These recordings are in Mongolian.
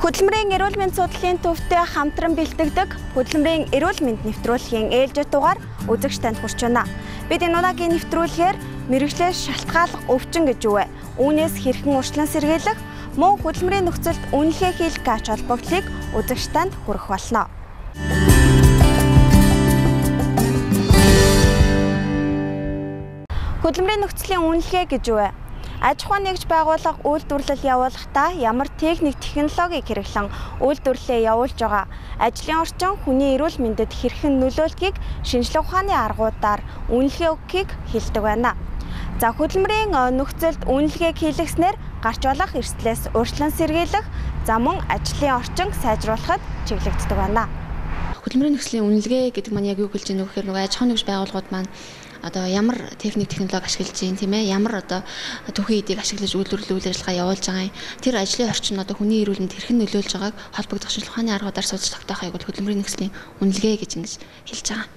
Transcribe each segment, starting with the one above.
Хөдөлмөрийн эрүүл мэндийн судлалын төвтэй хамтран бэлтгэдэг хөдөлмөрийн эрүүл мэнд нэвтрүүлгийн ээлжид дугаар үзэгч танд хүрч байна. Бид энэ удаагийн нэвтрүүлгээр мэрэгчлээс шалтгааллах өвчин гэж юу вэ? Үүнээс хэрхэн урьдчилан сэргийлэх, мөн хөдөлмөрийн нөхцөлд үнэлгээ хийх ач холбогдлыг үзэгч танд хүргэх болно. Хөдөлмөрийн нөхцөлийн үнэлгээ гэж юу вэ? Аж ахуй нэгж байгууллага үйлдвэрлэл явуулахдаа ямар техник, технологиг хэрэглэн үйлдвэрлэлээ явуулж байгаа, ажлын орчин хүний эрүүл мэндэд хэрхэн нөлөөлөхийг шинжилгээ ухааны аргуудаар үнэлгээ өгөхийг хэлдэг байна. За хөдөлмөрийн нөхцөлд үнэлгээг хийлгэснээр гарч болох эрсдлээс урьдчилан сэргийлэх, за мөн ажлын орчин сайжруулахад чиглэгддэг байна. Хөдөлмөрийн нөхцөлийн үнэлгээ гэдэг маань яг юу хэлж байгаа вэ гэхээр аж ахуй нэгж байгууллагууд маань одоо ямар техник технологи ашиглаж байна тийм ээ, ямар одоо төвхөн эдийг ашиглаж үйлдвэрлэл үйл ажиллагаа явуулж байгаа юм, тэр ажлын орчин одоо хүний эрүүл мэнд хэрхэн нөлөөлж байгааг холбогдох шинжилгээ ухааны аргуудаар судалж тогтоохыг бол хөдөлмөрийн нөхцөлийн үнэлгээ гэж ингэж хэлж байгаа.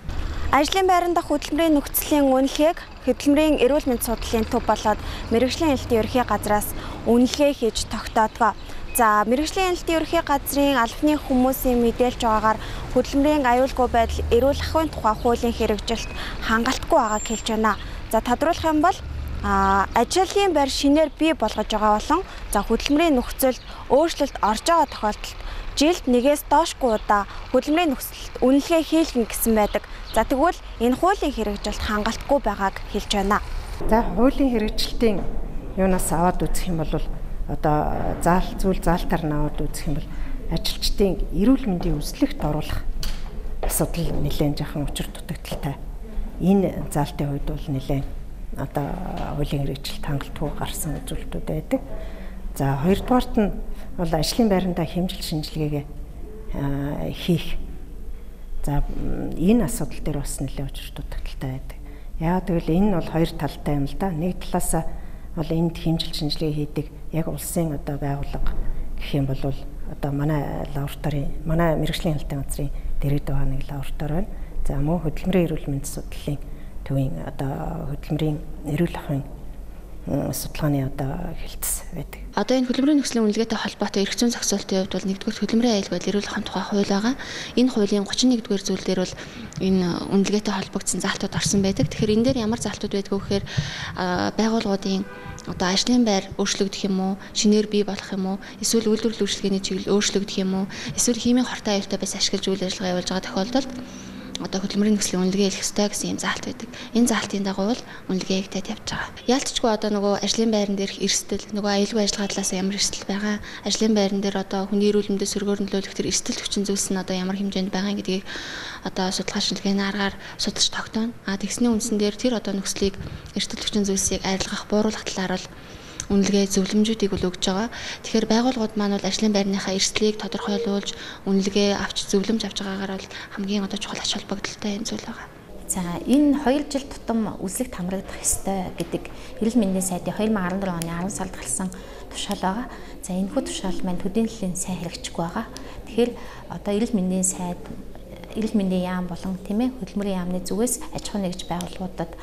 Ажлын байран дахь хөдөлмөрийн нөхцөлийн үнэлгээг хөдөлмөрийн эрүүл мэнд судлалын төв болоод мэрэгжлийн хэлтийн ерхий газраас үнэлгээ хийж тогтоодгоо. За мэрэгжлийн хэлтийн ерхий газрын албаны хүмүүсийн мэдээлж байгаагаар хөдөлмөрийн аюулгүй байдал эрүүл ахуйн тухай хуулийн хэрэгжилт хангалтгүй байгааг хэлж байна. За тодруулах юм бол ажлын байр шинээр бий болгож байгаа болон за хөдөлмөрийн нөхцөлд өөрчлөлт орж байгаа тохиолдолд жилд нэгээс доошгүй удаа хөдөлмөрийн нөхцөлд үнэлгээ хийлгэн гэсэн байдаг. За тэгвэл энэ хуулийн хэрэгжилт хангалтгүй байгааг хэлж байна. За хуулийн хэрэгжилтийн юунаас аваад үзэх юм бол одоо заалтаар наваад үзэх юм бол ажилчдын эрүүл мэндийн үзлэгт оруулах асуудал нэлээд жоохон учир дутагдaltaй. Энэ заалтын хувьд бол нэлээд одоо хуулийн хэрэгжилт хангалтгүй гарсан үзүүлэлтүүд байдаг. За хоёрдугаарт нь бол ажлын байрандаа хэмжил шинжилгээгээ хийх. За энэ асуудал дээр бас нэлээд учир дутагдaltaй байдаг. Яагаад гэвэл энэ бол хоёр талтай юм л да. Нэг талаас бол энд хэмжил шинжилгээ хийдэг яг улсын одоо байгууллага гэх юм бол одоо манай мэрэгжлийн хэлтийн газрын дэргэд байгаа нэг лаборатори байна. За мөн хөдөлмөрийн эрүүл мэндийн судлалын төвийн одоо хөдөлмөрийн эрүүл ахуйн судалгааны одоо хэлтс байдаг. Одоо энэ хөдөлмөрийн нөхцөлийн үнэлгээтэй холбоотой эрх зүйн зохицуулалтын хувьд бол нэгдүгээр хөдөлмөрийн аюулгүй байдал эрүүл ахуйн тухай хууль байгаа. Энэ хуулийн 31-р зүйл дээр бол энэ үнэлгээтэй холбогдсон заалтууд орсон байдаг. Тэгэхээр энэ дээр ямар заалтууд байдг вэ гэхээр байгууллагуудын одоо ажлын байр өөрчлөгдөх юм уу, шинээр бий болох юм уу, эсвэл үйлдвэрлэл үйлчилгээний чиглэл өөрчлөгдөх юм уу, эсвэл химийн хортой аюултай байс ашиглаж үйл ажиллагаа явуулж байгаа тохиолдолд одоо хөдөлмөрийн нөхцөлийн үнэлгээ хийх ёстой гэсэн юм заалт байдаг. Энэ заалтын дагуу бол үнэлгээг тавьж байгаа. Яалтчгүй одоо нөгөө ажлын байран дээрх эрсдэл, нөгөө аюулгүй ажиллагаа талаас ямар эрсдэл байгаа, ажлын байран дээр одоо хүний эрүүл мэндэд сөргөөр нөлөөлөх тэр эрсдэл хүчин зүйлс нь одоо ямар хэмжээнд байгаа гэдгийг одоо судалгаа шинжилгээний аргаар судалж тогтооно. Тэгсний үндсэн дээр тэр одоо нөхцөлийг эрсдэл хүчин зүйлсийг арилгах, бууруулах талаар бол үнэлгээ зөвлөмжүүдийг бол өгж байгаа. Тэгэхээр байгууллагууд маань бол ажлын байрныхаа эрсдлийг тодорхойлуулж, үнэлгээ авч зөвлөмж авч байгаагаар бол хамгийн одоо чухал ач холбогдолтой юм зүйл байгаа. За энэ 2 жил тутам үзлэгт хамрагдах ёстой гэдэг эрүүл мэндийн сайдын 2014 оны 10 сард гарсан тушаал байгаа. За энэхүү тушаал маань төдийн хэлний сайн хэрэгжихгүй байгаа. Тэгэхээр одоо эрүүл мэндийн сайд, эрүүл мэндийн яам болон тийм ээ хөдөлмөрийн яамны зүгээс аж ахуй нэгж байгууллагуудад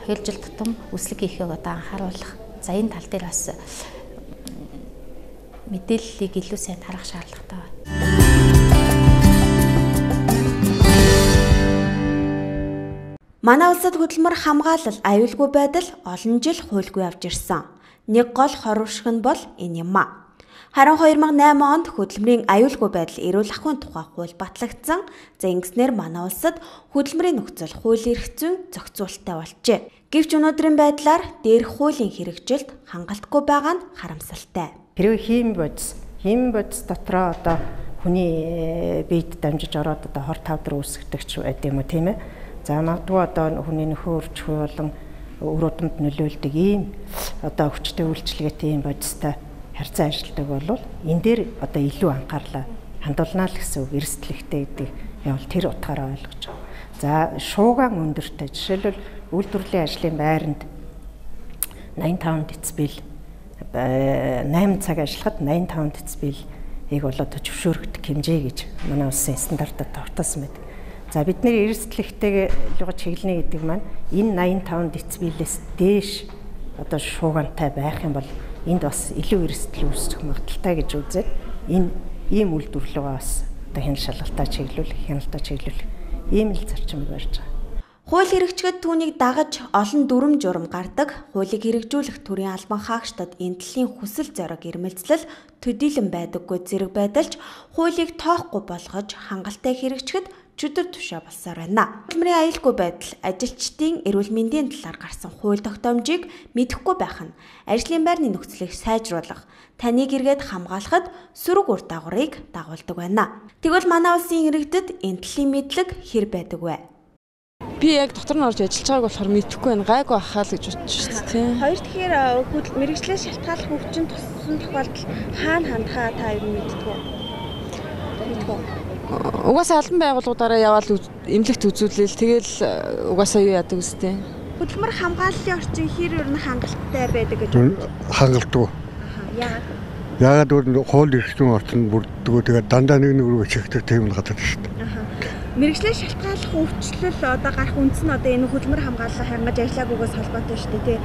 2 жил тутам үзлэг хийхийг одоо анхааруулах. За энэ тал дээр бас мэдээллийг илүү сайн тарах шаардлагатай байна. Манай улсад хөдөлмөр хамгаалал аюулгүй байдал олон жил хуульгүй явж ирсэн. Нэг гол хорвшиг нь бол энэ юм а. Харин 2008 онд хөдөлмөрийн аюулгүй байдал эрүүл ахуйн тухай хууль батлагдсан. За ингэснээр манай улсад хөдөлмөрийн нөхцөл хуулийн эрх зүйн зохицуулалттай болжээ. Гэвч өнөөдрийн байдлаар дээрх хуулийн хэрэгжилт хангалтгүй байгаа нь харамсалтай. Хэрвээ хим бодис дотроо одоо хүний биед дамжиж ороод одоо хор тавдар үүсгдэгч байд юм уу тийм ээ. За магадгүй одоо хүний нөхөн өрчхүй болон өр удамд нөлөөлдөг ийм одоо хүчтэй үйлчлэгээтэй ийм бодистой харьцан ажилладаг бол энэ дээр одоо илүү анхаарлаа хандуулнаа л гэсэн үг эрсдлэгтэй гэдэг явал тэр утгаараа ойлгож байгаа. За шуугаан өндөртэй жишээлбэл үйлдвэрлэлийн ажлын байранд 85 децибел 8 цаг ажиллахад 85 децибелийг бол одоо зөвшөөрөгдөх хэмжээ гэж манай улсын стандартад тогтоосон байдаг. За бидний эрсдлэгтэйг лугаж чиглэнэ гэдэг маань энэ 85 децибелээс дээш одоо шуугаантай байх юм бол энд бас илүү эрсдэл үүсэх магадaltaй гэж үзээд энэ ийм үйлдвэрлэлөө бас одоо хяналт шалгалтаа чиглүүлэх ийм л зарчмыг барьж байгаа. Хууль хэрэгжихэд түүнийг дагаж олон дүрм журам гардаг. Хуулийг хэрэгжүүлэх төрийн албан хаагчдад энэтлийн хүсэл зориг ирмэлцлэл төдийлөн байдаггүй зэрэг байдалч хуулийг тоохгүй болгож хангалттай хэрэгжихэд чөдөр тушаа болсоор байна. Хөдөлмөрийн аюулгүй байдал, ажилчдын эрүүл мэндийн талаар гарсан хууль тогтоомжийг мэдэхгүй байх нь ажлын байрны нөхцөлийг сайжруулах, таныг эргээд хамгаалахад сөрөг үр дагаврыг дагуулдаг байна. Тэгвэл манай улсын иргэдэд энэтлийн мэдлэг хэр байдаг вэ? Би яг дотор нь орж ажиллаж байгааг болохоор мэдэхгүй байна. Гайгүй ахаа л гэж бодчих шүү дээ. Хоёр тэгэхээр мэрэгчлээ шалтгааллах өвчин туссан тохиолдол хаана хандхаа та юу мэддэг вэ? Угаасаа албан байгууллагуудаараа яваад эмнэлэгт үзүүлээл тэгэл угаасаа юу яадаг үстэй. Хөдөлмөр хамгааллын орчин хэр ер нь хангалттай байдаг гэж бодож байна? Хангалттай. Яагаад гэвэл хууль эрхтэн орчинд бүрддэг. Тэгээд дандаа нэг рүү чигтэй тийм л гадаг шүү дээ. Мэргэжлийн шалтгааллах өвчлөл одоо гарах үндэс нь одоо энэ хөдөлмөр хамгааллаа хангаж ажиллаагүйгээс холбоотой шүү дээ тий.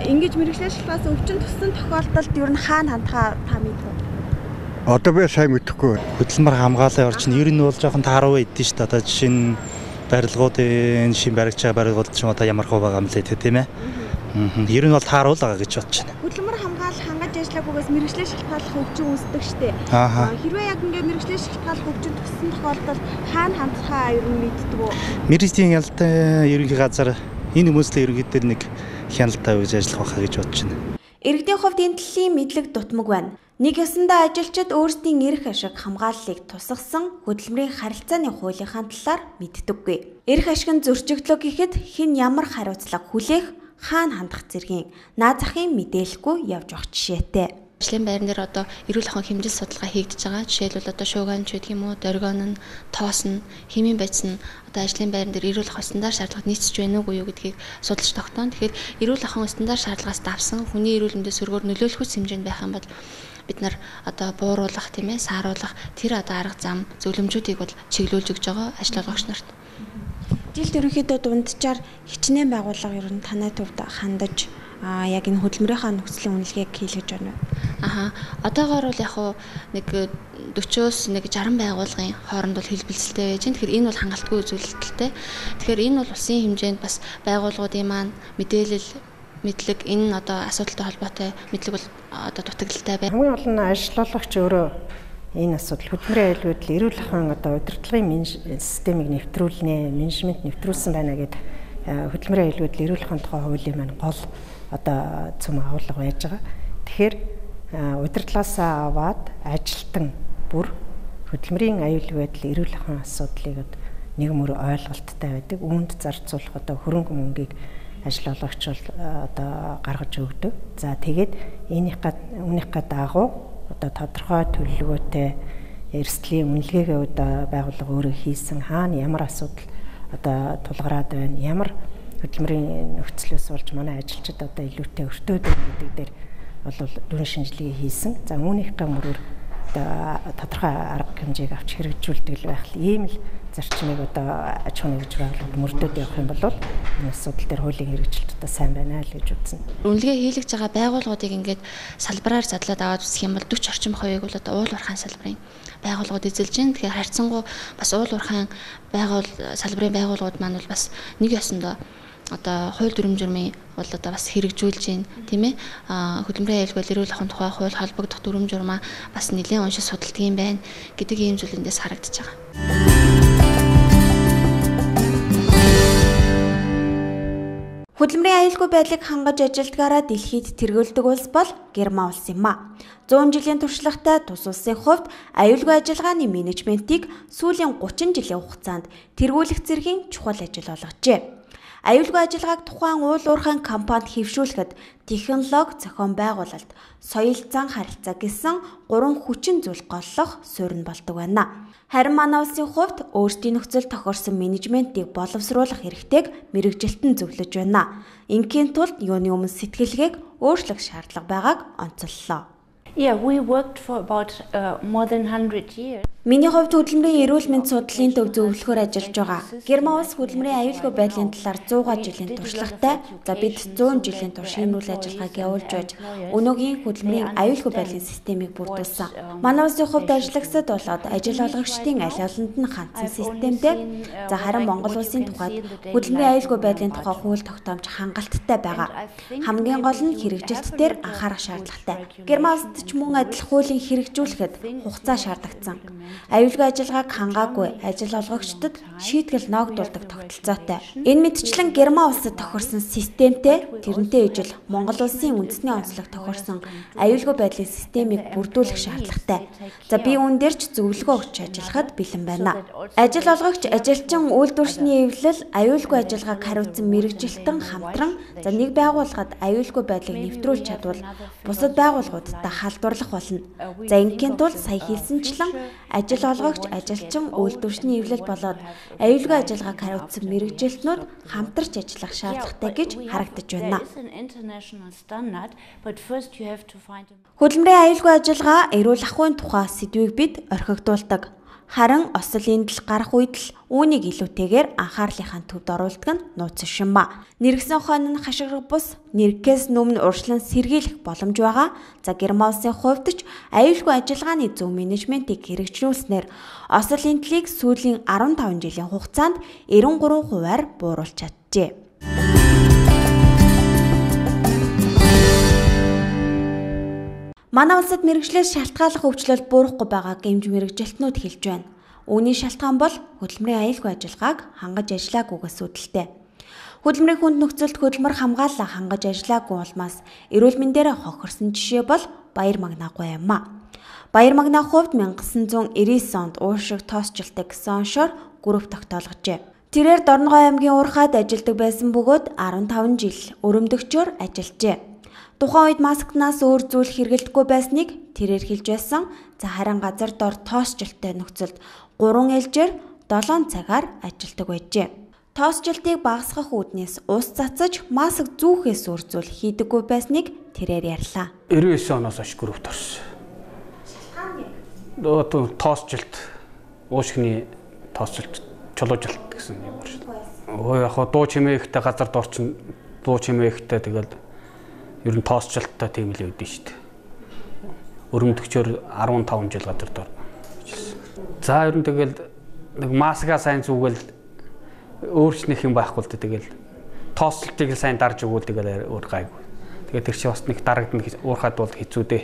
Ингэж мэргэжлийн шалтгаалсан өвчин туссан тохиолдолд ер нь хаана хандхаа та мэдв үү? Одоо би сайн мэдэхгүй. Хөдөлмөр хамгааллын орчин ер нь бол жоохон тааруу идэв шүү дээ. Одоо жишээ нь барилгуудын шин баригч барилгууд ч одоо ямар хөө байгаа юм лээ тийм ээ. Ер нь бол тааруу л байгаа гэж бодож байна. Хөдөлмөр хамгаалал хангаж ажиллаагүйгээс мэргэжлийн шалтгааллах өвчин үүсдэг шүү дээ. Хэрвээ яг ингээд мэргэжлийн шалтгааллах өвчин туссан тохиолдолд хаана хандхаа ер нь мэддэг үү? Мэргэжлийн хяналтын ерөнхий газар энэ хүмүүсийн ерөнхийдөө нэг хяналтаа үүж ажиллах байхаа гэж бодож байна. Иргэдийн хувьд энэтлийн мэдлэг дутмаг байна. Нэг ёсондоо ажилчид өөрсдийн эрх ашиг хамгааллыг тусгасан хөдөлмөрийн харилцааны хуулийнхаа талаар мэддэггүй. Эрх ашиг нь зөрчигдлөө гэхэд хэн ямар хариуцлага хүлээх, хаана хандах зэргийн наад захын мэдээлэлгүй явж явах жишээтэй. Ажлын байран дээр одоо эрүүл ахуйн хэмжил судалгаа хийгдэж байгаа. Жишээлбэл одоо шуугиан ч гэдэг юм уу, доргион нь, тоос нь, хэмийн байц нь одоо ажлын байран дээр эрүүл ахуйн стандарт шаардлагад нийцэж байна уугүй юу гэдгийг судалж тогтооно. Тэгэхээр эрүүл ахуйн стандарт шаардлагаас давсан хүний эрүүл мэндийн сөргөөр нөлөөлөх хүч хэмжээнд байх юм бол бид нар одоо бууруулах тийм ээ, сааруулах тэр одоо арга зам зөвлөмжүүдийг бол чиглүүлж өгж байгаа ажиллагч нарт. Жилд ерөнхийдөө дунджаар хичнээн байгууллага ер нь танай төвд хандаж яг энэ хөдөлмөрийнхаа нөхцөлийн үнэлгээг хийлгэж байна уу? Одоогоор бол яг нэг 40-оос нэг 60 байгууллагын хооронд бол хэлбэлцэлтэй байж байна. Тэгэхээр энэ бол хангалтгүй үзүүлэлттэй. Тэгэхээр энэ бол улсын хэмжээнд бас байгууллагуудын маань мэдээлэл мэдлэг энэ одоо асуудалтай холбоотой мэдлэг бол одоо дутагдaltaй байна. Хамгийн гол нь ажиллуулагч өөрөө энэ асуудал хөдөлмөрийн аюул байдал эрүүл ахуйн одоо удирдлагын системийг нэвтрүүлнэ, менежмент нэвтрүүлсэн байна гэдэг хөдөлмөрийн аюул байдал эрүүл ахуйн тухай хуулийн маань гол одоо цөм агуулга байж байгаа. Тэгэхээр удирдлагаасаа аваад ажилтан бүр хөдөлмөрийн аюул байдал эрүүл ахуйн асуудлыг нэг мөр ойлголттой байдаг. Үүнд зарцуулах одоо хөрөнгө мөнгийг ажиллуулагч бол одоо гаргаж өгдөг. За тэгээд үүнийхээ дагуу одоо тодорхой төлөвлөгөөтэй эрсдлийн үнэлгээгээ одоо байгууллага өөрөө хийсэн хаана ямар асуудал одоо тулгараад байна, ямар хөдөлмөрийн нөхцлөөс болж манай ажилчид одоо илүүтэй өртөөд байна гэдэг дээр бол дүн шинжилгээ хийсэн. За үүнийхээ мөрөөр одоо тодорхой арга хэмжээг авч хэрэгжүүлдэг л байх л ийм л зарчмыг одоо аж ахуйн нэгж байгууллагад мөрдөд явах юм бол энэ асуудал дээр хуулийн хэрэгжилт одоо сайн байна л гэж үзсэн. Үнэлгээ хийлгэж байгаа байгууллагуудыг ингээд салбараар задлаад аваад үзэх юм бол 40 орчим хувийг бол одоо уул уурхайн салбарын байгууллагууд эзэлж байна. Тэгэхээр харьцангуй бас уул уурхайн салбарын байгууллагууд маань бол бас нэг ёсондоо одоо хууль дүрм журмын бол одоо бас хэрэгжүүлж байна тийм ээ. Хөдөлмөрийн аюулгүй эрүүл ахуйн тухай хууль холбогдох дүрм журмаа бас нэлээд уншиж судалдаг юм байна гэдэг ийм зүйл эндээс харагдаж байгаа. Хөдөлмөрийн аюулгүй байдлыг хангаж ажилдгаараа дэлхийд тэргүүлдэг улс бол Герман улс юм а. 100 жилийн туршлагатай тус улсын хувьд аюулгүй ажиллагааны менежментийг сүүлийн 30 жилийн хугацаанд тэргүүлэх зэргийн чухал ажил болгожээ. Аюулгүй ажиллагааг тухайн уул уурхайн компанид хэвшүүлэхэд технологи зохион байгуулалт, соёл зан харилцаа гэсэн 3 хүчин зүйл голлох суурь нь болдог байна. Харин манай улсын хувьд өөрсдийн нөхцөл тохиорсон менежментийг боловсруулах хэрэгтэйг мэрэгжилтэн зөвлөж байна. Ингийн тулд юуны өмнө сэтгэлгээг өөрчлөх шаардлага байгааг онцоллоо. Yeah, we worked for about more than 100 years. Миний хувьд хөдөлмөрийн эрүүл мэнд судлалын төв зөвлөхөөр ажиллаж байгаа. Герман улс хөдөлмөрийн аюулгүй байдлын талаар 100 жилийн туршлагатай. За бид 100 жилийн турш энэ үйл ажиллагааг явуулж байж өнөөгийн хөдөлмөрийн аюулгүй байдлын системийг бүрдүүлсэн. Манай улсын хувьд ажиллагсад болоод ажил олгогчдын аль олонд нь хандсан системтэй. За харин Монгол улсын тухайд хөдөлмөрийн аюулгүй байдлын тухай хууль тогтоомж хангалттай байгаа. Хамгийн гол нь хэрэгжилт дээр анхаарах шаардлагатай. Герман улсад ч мөн адил хуулийн хэрэгжүүлэхэд хугацаа шаардагдсан. Аюулгүй ажиллагааг хангаагүй ажил олгогчдод шийтгэл ногдуулдаг тогтолцоотой. Энэ мэтчлэн Герман улсад тохирсон системтэй тэрнтэй ижил Монгол улсын үндэсний онцлог тохирсон аюулгүй байдлын системийг бүрдүүлэх шаардлагатай. За би үүн дээр ч зөвлөгөө өгч ажиллахад бэлэн байна. Ажил олгогч ажилчин үйлдвэрчний эвлэл аюулгүй ажиллагааг хариуцсан мэргэжилтэн хамтран за нэг байгууллагад аюулгүй байдлыг нэвтрүүлж чадвал бусад байгууллагуудтай халдварлах болно. За ингийн тулд сая хэлсэнчлэн ажил олгогч ажилчин үйлдвэрчний эвлэл болоод аюулгүй ажиллагааг хариуцсан мэргэжилтнүүд хамтарч ажиллах шаардлагатай гэж харагдаж байна. Хөдөлмөрийн аюулгүй ажиллагаа эрүүл ахуйн тухай сэдвийг бид орхигдуулдаг. Харин осол эндэл гарах үед л үүнийг илүүтэйгээр анхаарлынхаа төвд оруулдаг нь нууц шимба. Нэргсэн хойно нь хашгирах бус нэргээс өмнө урьдчилан сэргийлэх боломж байгаа. За Герман улсын хувьд ч аюулгүй ажиллагааны зөв менежментийг хэрэгжүүлснээр осол эндлийг сүүлийн 15 жилийн хугацаанд 93%-аар бууруулж чаджээ. Манай улсад мэргэжлээс шалтгааллах өвчлөл буурахгүй байгааг гэмж мэргэжилтнүүд хэлж байна. Үүний шалтгаан бол хөдөлмөрийн аюулгүй ажиллагааг хангаж ажиллаагүйгээс үүдэлтэй. Хөдөлмөрийн хүнд нөхцөлд хөдөлмөр хамгааллаа хангаж ажиллаагүй улмаас эрүүл мэндээр хохирсон жишээ бол Баяр Магнагуй юм а. Баяр Магнаа хувьд 1999 онд уушиг тоосчлтыг гэсэн оншоор групп тогтоолгожээ. Тэрээр Дорногой аймгийн Уурхайд ажилладаг байсан бөгөөд 15 жил өрөмдөгчөөр ажиллажээ. Тухайн үед маскнаас өөр зүйл хэрэглэдэггүй байсныг тэрээр хэлж байсан. За харин газар дор тоосчлттай нөхцөлд 3 ээлжээр 7 цагаар ажилладаг байжээ. Тоосчлтыг багасгах үүднээс ус цацаж маск зүүхээс өөр зүйл хийдэггүй байсныг тэрээр ярьлаа. 99 оноос хойш групп төрсөн. Тоосчлт уушгины тоосчлт чулуужилт гэсэн юм байна. Өө яг дуу чимээ ихтэй газар дорчин дуу чимээ ихтэй тэгэл ер нь тоосчлттай тийм л үүдэн шүү дээ. Өрөмдөгчөөр 15 жил газар дор. За ер нь тэгэл нэг маскаа сайн зүгэл өөрчлөх юм байхгүй л тэгэл тоосчлтыг сайн дарж өгвөл тэгэл өөр гайгүй. Тэгээд тэр чи бас нэг дарагдана уурхад бол хэцүү дээ.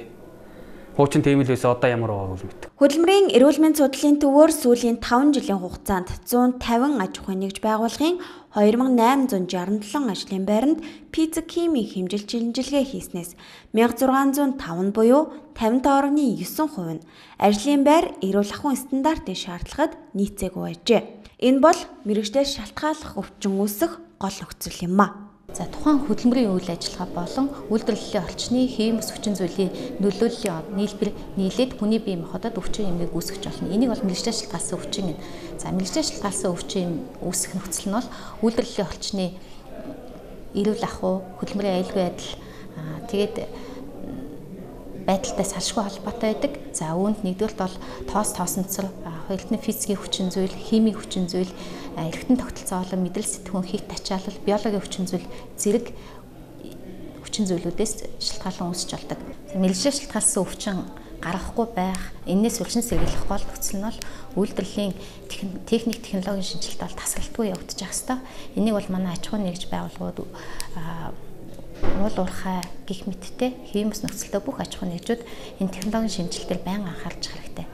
Хуучин тийм л байсан одоо ямар байгаа бол мэд. Хөдөлмөрийн эрүүл мэнд судлалын төвөөр сүүлийн 5 жилийн хугацаанд 150 аж ахуйн нэгж байгууллагын 2867 ажлын байранд физик-химийн хэмжил шинжилгээ хийснээс 1605 буюу 55.9% нь ажлын байр эрүүл ахуйн стандартын шаардлагад нийцээгүй байжээ. Энэ бол мэргэжлээс шалтгааллах өвчин үүсэх гол нөхцөл юм а. За тухайн хөдөлмөрийн үйл ажиллагаа болон үйлдвэрлэлийн орчны химийн хүчин зүйлийн нөлөөллийн нийлбэр нийлээд хүний бие махбодод өвчин эмгээг үүсгэж болно. Энийг бол мэргэжлээс шалтгаалсан өвчин юм. За мэргэжлээс шалтгаалсан өвчин үүсэх нөхцөл нь бол үйлдвэрлэлийн орчны эрүүл ахуй, хөдөлмөрийн аюулгүй байдал тэгээд байдалтай салшгүй холбоотой байдаг. За үүнд нэгдүгээрт бол тоосонцор, хоёрт нь физикийн хүчин зүйл, химийн хүчин зүйл, эргэтэн тогтолцоо болон мэдрэл сэтгүүн хийх тачаалал, биологийн хүчин зүйл зэрэг хүчин зүйлүүдээс шалтгаалan үүсч болдог. Мэргэжлээс шалтгаалсан өвчин гаргахгүй байх, энэс үлчин сэргийлэх гол нөхцөл нь бол үйлдвэрлэлийн техник технологийн шинжилэлт бол тасралтгүй явагдаж байх ёстой. Энийг бол манай аж ахуйн нэгж байгууллагууд уул уурхай гих мэттэй химис нөхцөлтэй бүх аж ахуйн нэгжүүд энэ технологийн шинжилэлээр байнга анхаарч хэрэгтэй.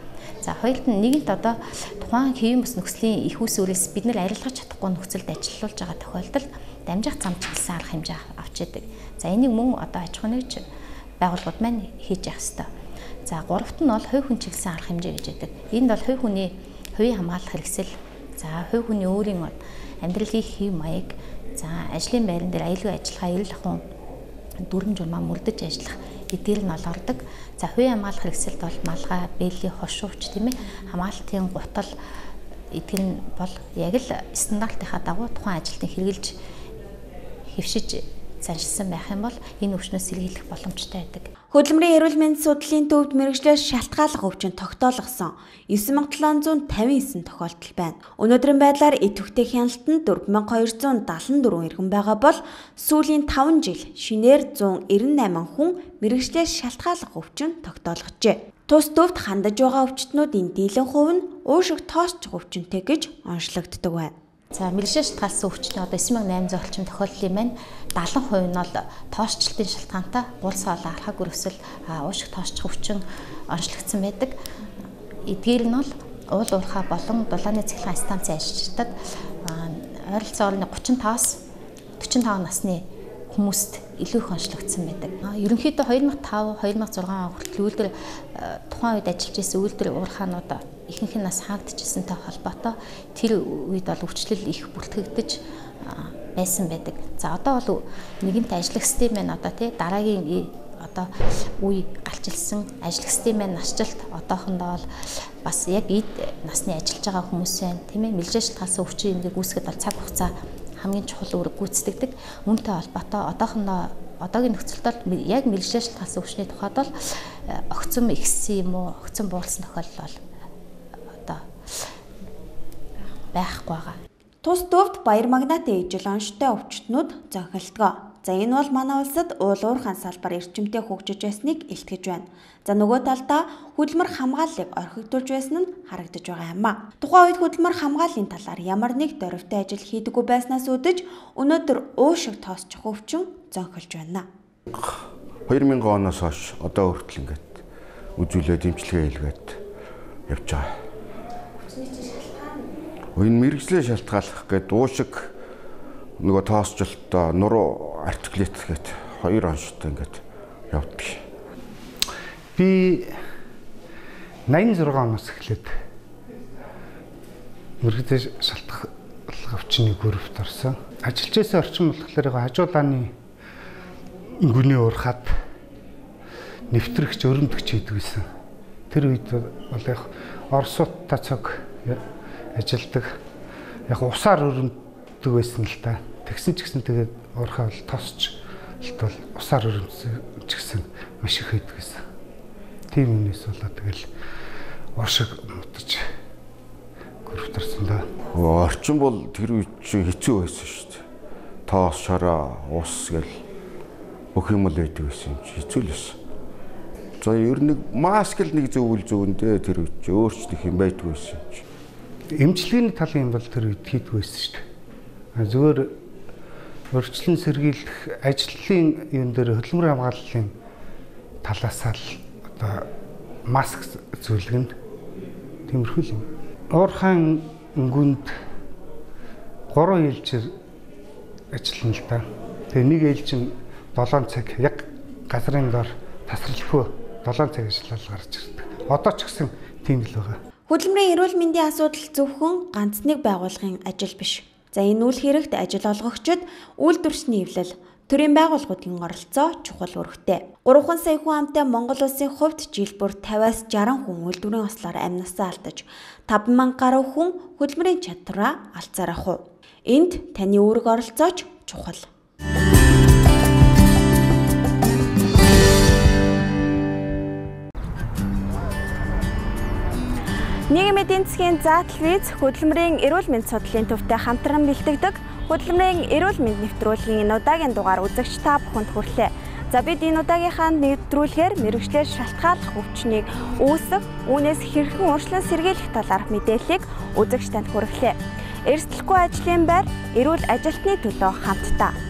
За хоёрт нь нэгэнт одоо тухайн химис нөхцөлийн их ус өрөөс бид нэр арилгаж чадахгүй нөхцөлд ажиллуулж байгаа тохиолдолд дамжих зам чиглэсэн арга хэмжээ авч яадаг. За энийг мөн одоо аж ахуйн нэгж байгууллагууд маань хийж явах хэрэгтэй. За гуравт нь бол хувь хүн чиглэсэн арга хэмжээ гэж яддаг. Энд бол хувь хүний хувийн хамгаалах хэрэгсэл, за хувь хүний өөрийн амьдралын хэв маяг, за ажлын байран дээр аюулгүй ажиллагаа эрүүл ахуйн дүрм журмаа мөрдөж ажиллах эдгээр нь бол ордог. За хувийн хамгаалах хэрэгсэлд бол малгай, бэлий, хошууч тийм ээ хамгаалтын гутал эдгээр нь бол яг л стандартынхаа дагуу тухайн ажилтныг хэрэгжилж хэвшиж заншилсан байх юм бол энэ өвчнөөс сэргийлэх боломжтой байдаг. Хөдөлмөрийн эрүүл мэндийн судлалын төвд мэрэгчлээс шалтгааллах өвчин тогтоолгосон 9799 тохиолдол байна. Өнөөдрийн байдлаар идэвхтэй хяналтанд 4274 иргэн байгаа бол сүүлийн 5 жил шинээр 198 хүн мэрэгчлээс шалтгааллах өвчин тогтоолгожээ. Тус төвд хандаж байгаа өвчтнүүдийн дийлэн хувь нь уушиг тоосч өвчнөтэй гэж онцлогддог байна. За мэрэгчлээс шалтгаалсан өвчтний одоо 9800 орчим тохиолдлын маань 70% нь бол тоосчлтын шалтгаантай гулс хоолой алхаг өрөвсөл уушиг тоосч өвчин онцлогдсон байдаг. Эдгээр нь бол уул уурхай болон дулааны цэглэн станцын ажилчдад ойролцоогоор 35-аас 45 насны хүмүүст илүү их онцлогдсон байдаг. Ерөнхийдөө 2005-2006 он хүртэл үйлдвэр тухайн үед ажиллаж исэн үйлдвэр уурхаанууд ихэнх нь нас хаагдчихсантай холбоотой тэр үед бол өвчлөл их бүртгэгдэж байсан байдаг. За одоо бол нэгэнт ажлах систем маань одоо тий дараагийн одоо үе галчилсан ажлах систем маань насжилт одоохондоо бол бас яг эд насны ажиллаж байгаа хүмүүс байна. Тийм ээ мэрэгжлийн шалтгаалсан өвчин энийг үүсгэхэд бол цаг хугацаа хамгийн чухал үүрэг гүйцэтгэдэг. Үүнтэй холбоотой одоохондоо одоогийн нөхцөлд яг мэрэгжлийн шалтгаалсан өвчний тухайд бол огцом ихсэн юм уу, огцом буулсан тохиолдол бол одоо байхгүй байгаа. Тус төвд баяр магнатын ижил онштой өвчтнүүд зохилтгоо. За энэ бол манай улсад уул уурхайн салбар эрчимтэй хөгжиж байсныг илтгэж байна. За нөгөө талдаа хөдөлмөр хамгааллыг орхигдуулж байсан нь харагдаж байгаа юм а. Тухайн үед хөдөлмөр хамгааллын талаар ямар нэг дөрвтэй ажил хийдэггүй байснаас үүдэж өнөөдөр уушиг тоосчих өвчин зөнхөлж байна. 2000 оноос хойш одоо хүртэл ингээд үзүүлээд дэмжлэгээ хийлгээд явж байгаа. Энэ мэрэгжлийн шалтгааллах гэдэг уушиг нөгөө тоосчлолтоо нуруу артикулит гэдэг 2 онцтой ингээд явдаг. Би 86 оноос эхлээд мэрэгжлийн шалтгааллах өвчний группт орсон. Ажиллаж байсан орчин болохоор хажуулааны гүний уурхад нэвтрэгч өрөмдөгч хийдэг байсан. Тэр үед бол яг Оросуудтай цог ажилдаг. Яг усаар өрөмддөг байсан л да. Тэгсэн ч гэсэн тэгээд уурхай бол тосч бол усаар өрөмдсөн ч гэсэн маш их хийдэг байсан. Тийм үнээс болоо тэгэл уушиг мутаж гөрөвдөрсөн да. Орчин бол тэр үед хэцүү байсан шүү дээ. Тоос, шороо, ус гэл бүх юм л байдаг байсан юм чи хэцүү л байсан. За ер нь маск л нэг зөвүүл зөвөндөө тэр үед өөрчлөх юм байдгүй байсан юм чи. Эмчилгээний талын юм бол тэр үед хийдэг байсан шүү дээ. Зүгээр өрчлөн сэргийлэх ажлын юм дээр хөдөлмөр хамгааллын талаас л одоо маск зөвлөгн тиймэрхүү юм. Уурхайн гүнд 3 ээлжээр ажиллана л да. Тэгээ нэг ээлж нь 7 цаг яг газрын дор тасралтгүй 7 цаг ажиллал гарч ирдэг. Одоо ч гэсэн тийм л байгаа. Хөдөлмөрийн эрүүл мэндийн асуудал зөвхөн ганц нэг байгууллагын ажил биш. За энэ үйл хэрэгт ажил олгогчид үйлдвэрчний эвлэл, төрийн байгууллагуудын оролцоо чухал үүрэгтэй. 3 сая хүн амтай Монгол улсын хувьд жил бүр 50-аас 60 хүн үйлдвэрийн ослоор амнасаа алдаж, 50000 гаруй хүн хөдөлмөрийн чадвараа алцаар авах. Энд таны үүрэг оролцооч чухал. Нийгмийн эдийн засгийн заа телевиз хөдөлмөрийн эрүүл мэндийн судлалын төвтэй хамтран бэлтгэдэг хөдөлмөрийн эрүүл мэнд нэвтрүүлгийн энэ удаагийн дугаар үзэгч та бүхэнд хүрлээ. За бид энэ удаагийнхаа нэвтрүүлгээр мэрэгчлээс шалтгааллах өвчнийг үүсэх, үүнээс хэрхэн урьдчилан сэргийлэх талаарх мэдээллийг үзэгч танд хүргэлээ. Эрсдэлгүй ажлын байр эрүүл ажилтны төлөө хамтдаа